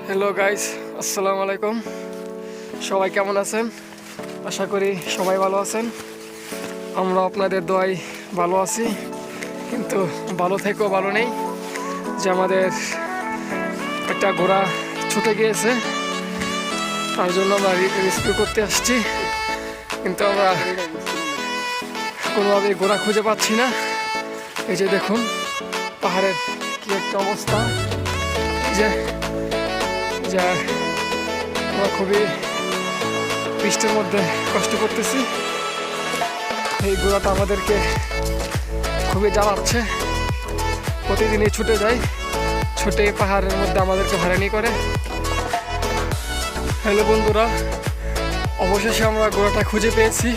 Hello guys, আসসালামু আলাইকুম। সবাই কেমন আছেন? আশা করি সবাই ভালো আছেন। আমরা আপনাদের দোয়ায় ভালো আছি, কিন্তু ভালো থেকেও ভালো নেই যে আমাদের একটা ঘোড়া ছুটে গিয়েছে। তার জন্য আমরা রেস্কিউ করতে আসছি, কিন্তু আমরা কোনোভাবেই ঘোড়া খুঁজে পাচ্ছি না। এই যে দেখুন পাহাড়ের কি একটা অবস্থা, যে যা আমরা খুবই বৃষ্টির মধ্যে কষ্ট করতেছি। এই ঘোড়াটা আমাদেরকে খুবই জ্বালাচ্ছে, প্রতিদিনই ছুটে যায়, ছুটে পাহাড়ের মধ্যে আমাদেরকে হয়রানি করে। হ্যালো বন্ধুরা, অবশেষে আমরা ঘোড়াটা খুঁজে পেয়েছি।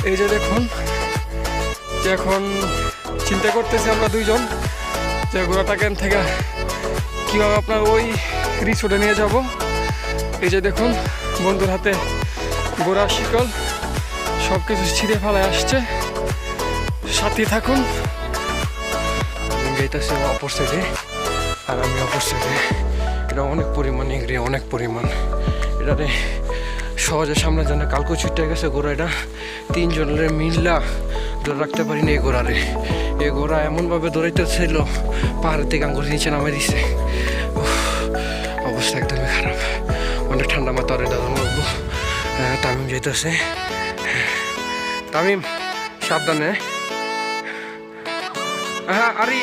এই যে দেখুন, যে এখন চিন্তা করতেছি আমরা দুইজন যে ঘোড়াটাকে থেকে কীভাবে আপনার ওই রিসোর্টে নিয়ে যাব। এই যে দেখুন বন্ধুর হাতে ঘোড়ার শিকল, সব কিছু ছিঁড়ে ফেলায় আসছে। সাথে থাকুন। যাইতেছে অপর সাইডে আর আমি অপর সাইডে। এটা অনেক পরিমাণ এগ্রি, অনেক পরিমাণ। এটারে সহজে সামনে জানে কালকে ছুটে গেছে ঘোড়া। এটা তিনজনের মিল্লা ধরে রাখতে পারিনি এই ঘোড়ারে। এই ঘোড়া এমনভাবে দৌড়াইতেছিল পাহাড়ের থেকে আঙ্গুর নিচে নামে দিছে। অবস্থা একদমই খারাপ, অনেক ঠান্ডা মাথা দাদা লাগবো। তামিম যাইতেছে। তামিম সাবধানে। হ্যাঁ আরে